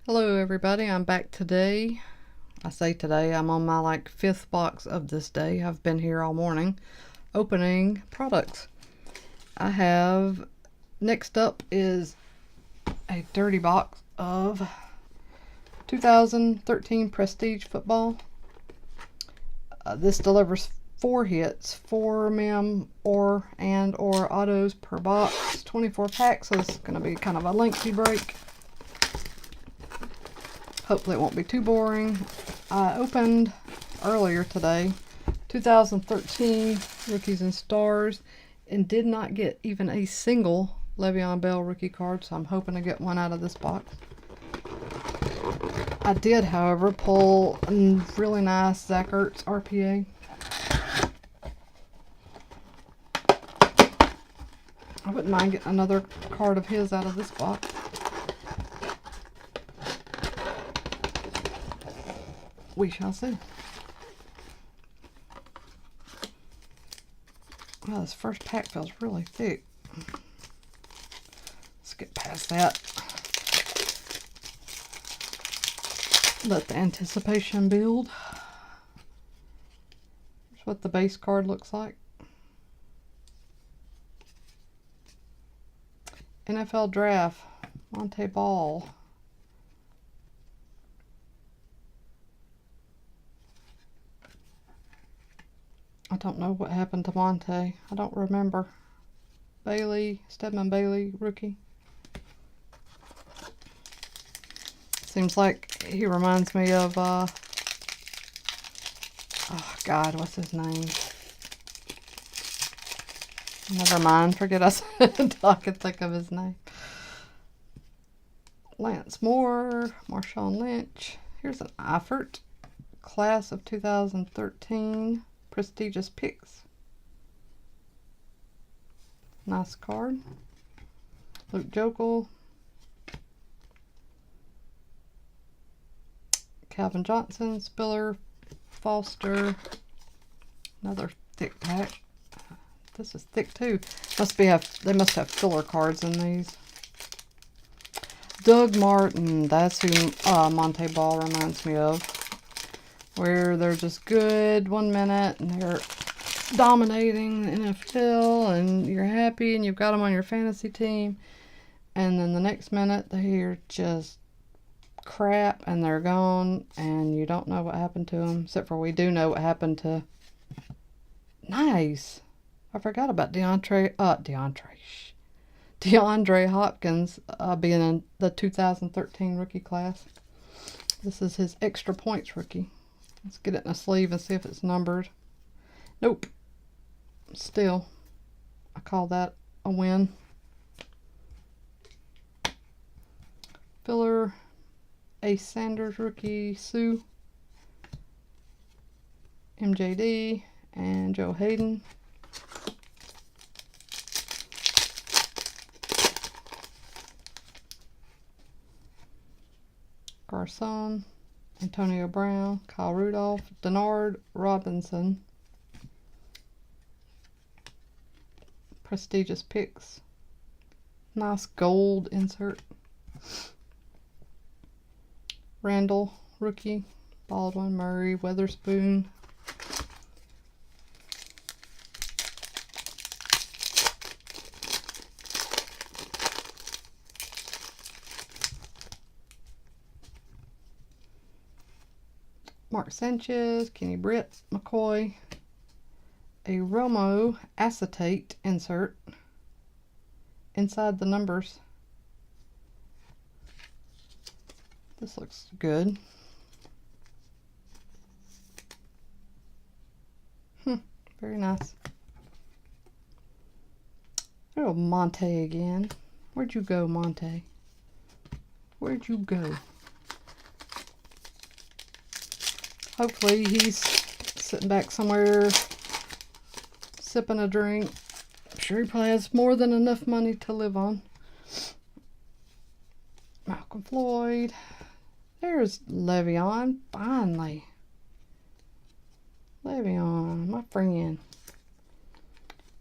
Hello everybody, I'm back today. I say today, I'm on my fifth box of this day. I've been here all morning opening products. I have, next up is a dirty box of 2013 Prestige football. This delivers 4 hits, 4 mem or autos per box, 24 packs, so it's going to be kind of a lengthy break. Hopefully it won't be too boring. I opened earlier today 2013 Rookies and Stars and did not get even a single Le'Veon Bell rookie card, so I'm hoping to get one out of this box. I did, however, pull a really nice Zach Ertz RPA. I wouldn't mind getting another card of his out of this box. We shall see. Well, this first pack feels really thick. Let's get past that. Let the anticipation build. Here's what the base card looks like. NFL Draft, Montee Ball. I don't know what happened to Montee. I don't remember. Bailey, Stedman Bailey, rookie. Seems like he reminds me of, oh God, what's his name? Never mind, forget I said until I could think of his name. Lance Moore, Marshawn Lynch. Here's an Eifert, class of 2013. Prestigious Picks. Nice card. Luke Joeckel. Calvin Johnson, Spiller, Foster. Another thick pack. This is thick too. They must have filler cards in these. Doug Martin. That's who Montee Ball reminds me of. Where they're just good 1 minute and they're dominating the NFL and you're happy and you've got them on your fantasy team, and then the next minute they're just crap and they're gone and you don't know what happened to them, except for we do know what happened to nice I forgot about DeAndre Hopkins being in the 2013 rookie class. This is his extra points rookie. Let's get it in a sleeve and see if it's numbered. Nope. Still, I call that a win. Filler, Ace Sanders rookie, Sue, MJD, and Joe Hayden. Garcon, Antonio Brown, Kyle Rudolph, Denard Robinson. Prestigious Picks. Nice gold insert. Randall, rookie. Baldwin, Murray, Weatherspoon. Mark Sanchez, Kenny Britt, McCoy. A Romo acetate insert inside the numbers. This looks good. Very nice. Oh, Montee again. Where'd you go, Montee? Where'd you go? Hopefully he's sitting back somewhere sipping a drink. I'm sure he probably has more than enough money to live on. Malcolm Floyd. There's Le'Veon, finally. Le'Veon, my friend.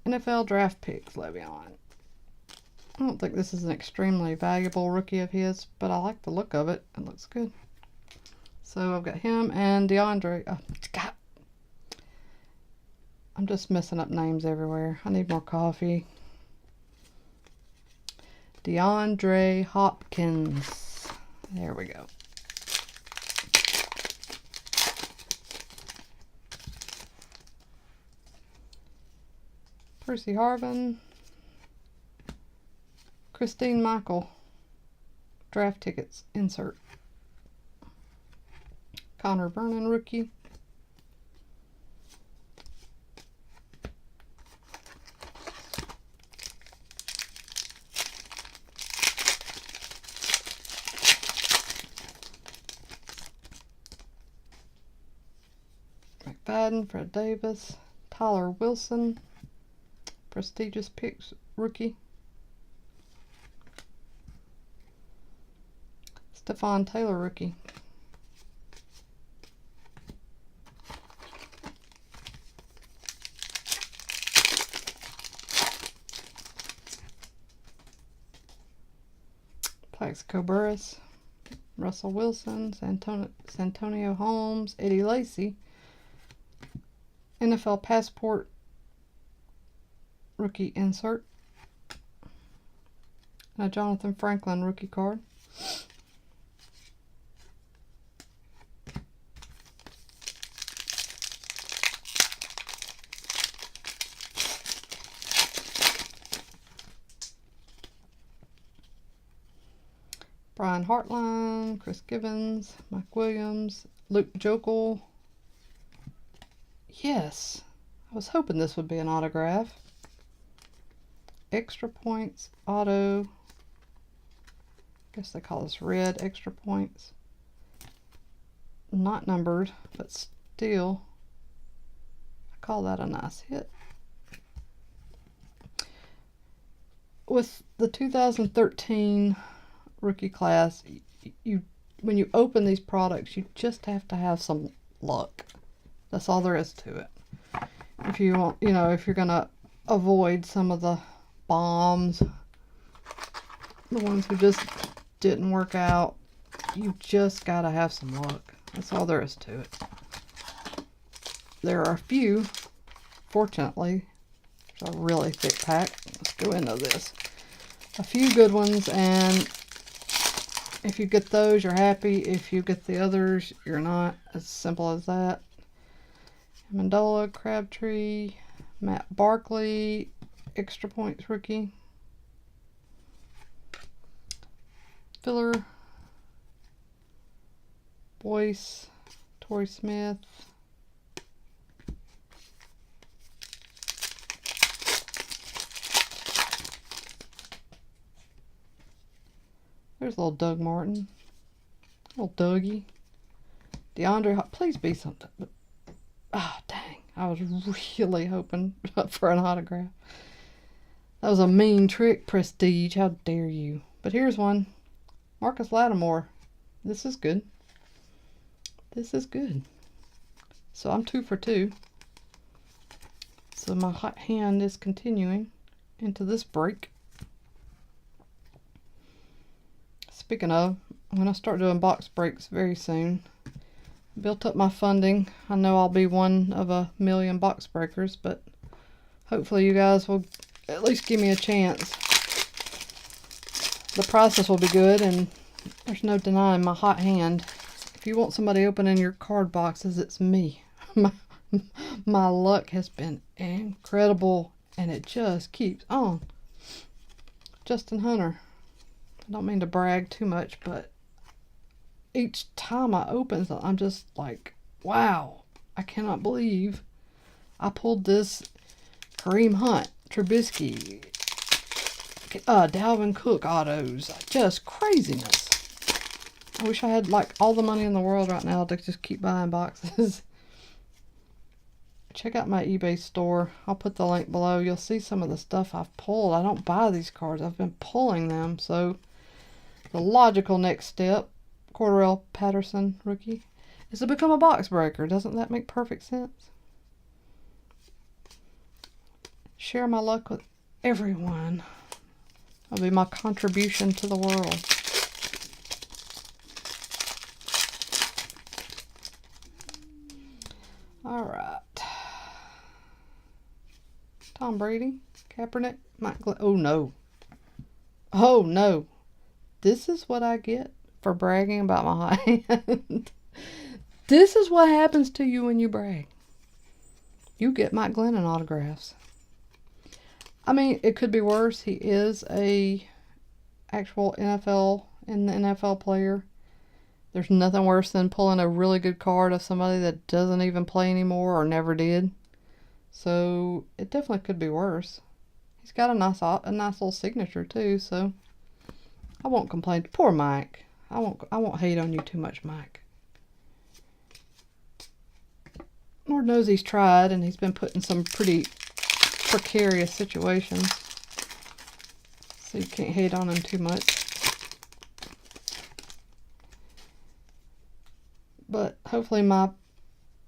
NFL Draft Picks, Le'Veon. don't think this is an extremely valuable rookie of his, but I like the look of it. It looks good. So I've got him and DeAndre. Oh, God. I'm just messing up names everywhere. I need more coffee. DeAndre Hopkins. There we go. Percy Harvin. Christine Michael. Draft tickets. Insert. Connor Vernon rookie. McFadden, Fred Davis, Tyler Wilson, Prestigious Picks rookie. Stephon Taylor rookie. Plaxico Burress, Russell Wilson, Santonio Holmes, Eddie Lacy, NFL Passport rookie insert, a Jonathan Franklin rookie card. Brian Hartline, Chris Givens, Mike Williams, Luke Jokel. Yes, I was hoping this would be an autograph. Extra points, auto. I guess they call this red extra points. Not numbered, but still, I call that a nice hit. With the 2013 rookie class, when you open these products, you just have to have some luck. That's all there is to it. If you want, if you're gonna avoid some of the bombs, the ones who just didn't work out, you just gotta have some luck. That's all there is to it. There are a few, fortunately, it's a really thick pack. Let's go into this. A few good ones, and if you get those, you're happy. If you get the others, you're not. As simple as that. Amendola, Crabtree, Matt Barkley, extra points rookie. Filler, Boyce, Torrey Smith. There's little Doug Martin. Little Dougie. DeAndre, please be something. Ah, oh, dang. I was really hoping for an autograph. That was a mean trick, Prestige. How dare you. But here's one. Marcus Lattimore. This is good. This is good. So I'm 2 for 2. So my hot hand is continuing into this break. Speaking of, I'm going to start doing box breaks very soon. Built up my funding. I know I'll be one of a million box breakers, but hopefully you guys will at least give me a chance. The process will be good, and there's no denying my hot hand. If you want somebody opening your card boxes, it's me. My luck has been incredible, and it just keeps on. Justin Hunter. I don't mean to brag too much, but each time I open something, I'm just like, wow, I cannot believe I pulled this. Kareem Hunt, Trubisky, Dalvin Cook autos. Just craziness. I wish I had like all the money in the world right now to just keep buying boxes. Check out my eBay store. I'll put the link below. You'll see some of the stuff I've pulled. I don't buy these cards. I've been pulling them. So the logical next step, Cordarrelle Patterson rookie, is to become a box breaker. Doesn't that make perfect sense? Share my luck with everyone. That'll be my contribution to the world. All right. Tom Brady, Kaepernick, Mike Glenn. Oh no. Oh no. This is what I get for bragging about my high end. This is what happens to you when you brag. You get Mike Glennon autographs. I mean, it could be worse. He is a actual NFL player. There's nothing worse than pulling a really good card of somebody that doesn't even play anymore or never did. So it definitely could be worse. He's got a nice little signature too. So I won't complain. Poor Mike. I won't hate on you too much, Mike. Lord knows he's tried, and he's been put in some pretty precarious situations. So you can't hate on him too much. But hopefully my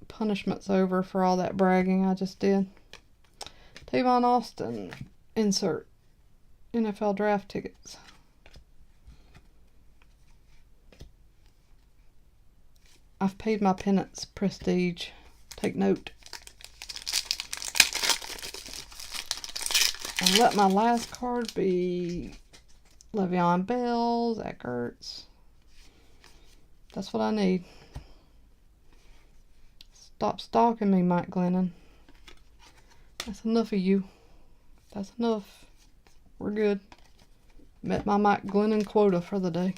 punishment's over for all that bragging I just did. Tavon Austin, insert NFL draft tickets. I've paid my penance, Prestige. Take note. And let my last card be Le'Veon Bell, Zach Ertz. That's what I need. Stop stalking me, Mike Glennon. That's enough of you. That's enough. We're good. Met my Mike Glennon quota for the day.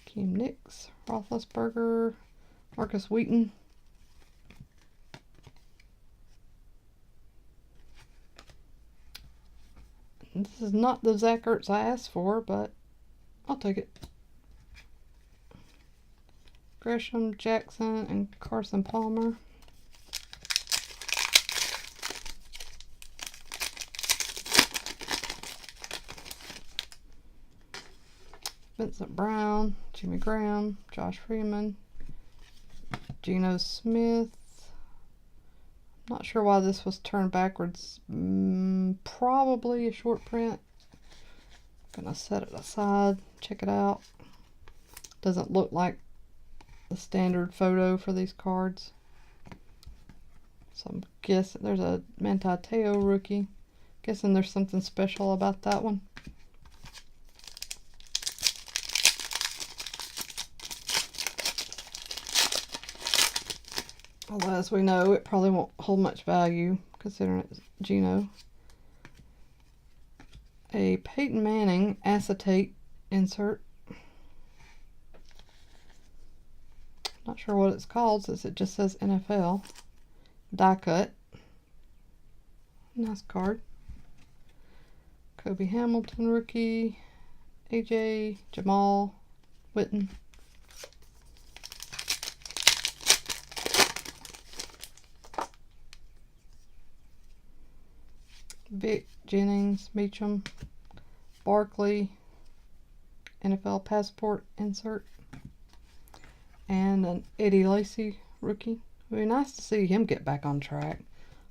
Kim Nix, Roethlisberger, Marcus Wheaton. This is not the Zach Ertz I asked for, but I'll take it. Gresham, Jackson, and Carson Palmer. Vincent Brown, Jimmy Graham, Josh Freeman, Geno Smith. Not sure why this was turned backwards. Probably a short print. Gonna set it aside, check it out. Doesn't look like the standard photo for these cards. So I'm guessing there's a Manti Te'o rookie. Guessing there's something special about that one. Although, as we know, it probably won't hold much value, considering it's Geno. A Peyton Manning acetate insert. Not sure what it's called, since it just says NFL. Die cut. Nice card. Kobe Hamilton rookie. AJ, Jamal, Witten. Vic, Jennings, Meacham, Barkley, NFL passport insert, and an Eddie Lacy rookie. It would be nice to see him get back on track.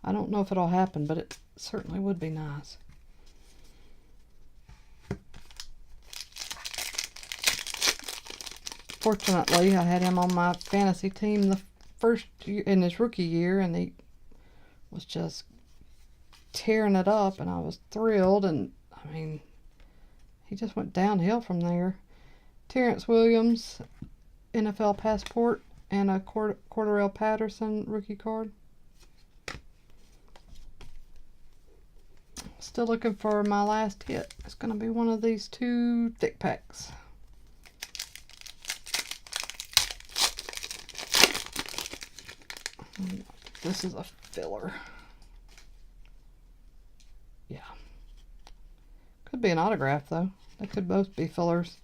I don't know if it'll happen, but it certainly would be nice. Fortunately, I had him on my fantasy team the first year, in his rookie year, and he was just tearing it up, and I was thrilled. And I mean, he just went downhill from there. Terrence Williams, NFL passport, and a Cordarrelle Patterson rookie card. Still looking for my last hit. It's going to be one of these two thick packs. This is a filler. Yeah. Could be an autograph, though. They could both be fillers.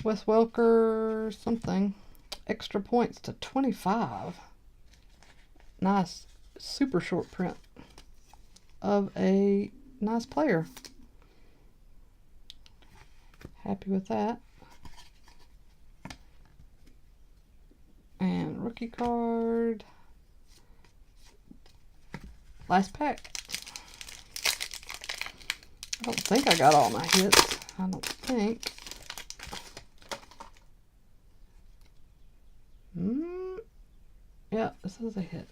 Wes Welker, something. Extra points to 25. Nice, super short print of a nice player. Happy with that. And rookie card. Last pack. I don't think I got all my hits. I don't think. Yeah, this is a hit.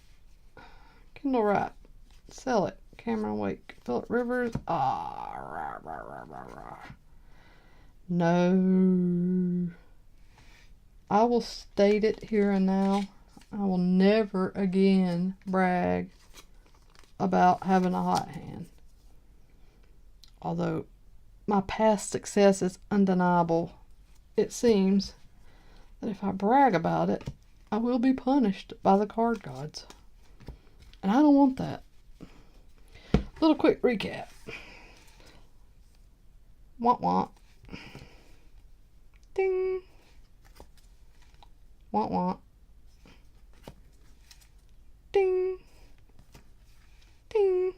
Kendall Wright. Sell it. Cameron Wake. Phillip Rivers. Rah, rah, rah, rah, rah. No. I will state it here and now. I will never again brag about having a hot hand. Although my past success is undeniable, it seems that if I brag about it, I will be punished by the card gods. And I don't want that. Little quick recap. Womp womp. Ding. Womp womp. Ding. Ding.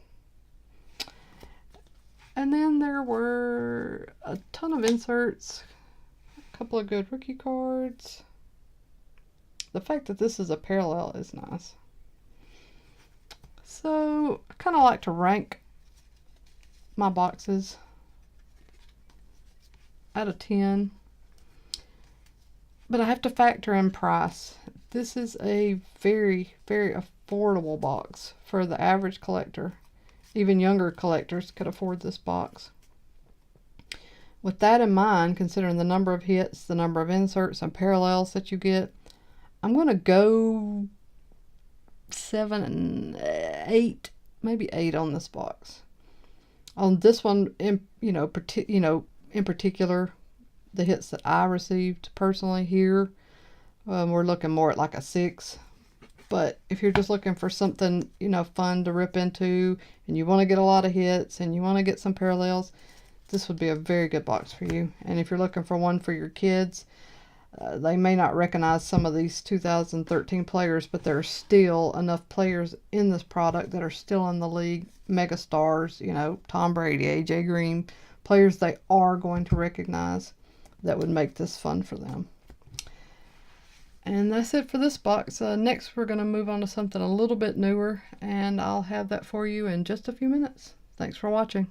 And then there were a ton of inserts, a couple of good rookie cards. The fact that this is a parallel is nice. So I kind of like to rank my boxes out of 10. But I have to factor in price. This is a very, very affordable box for the average collector. Even younger collectors could afford this box. With that in mind, considering the number of hits, the number of inserts and parallels that you get, I'm going to go 7 and 8, maybe 8 on this box. On this one, in particular, the hits that I received personally here, we're looking more at like a 6. But if you're just looking for something, fun to rip into, and you want to get a lot of hits, and you want to get some parallels, this would be a very good box for you. And if you're looking for one for your kids, they may not recognize some of these 2013 players, but there are still enough players in this product that are still in the league, mega stars, Tom Brady, AJ Green, players they are going to recognize that would make this fun for them. And that's it for this box. Next, we're going to move on to something a little bit newer, and I'll have that for you in just a few minutes. Thanks for watching.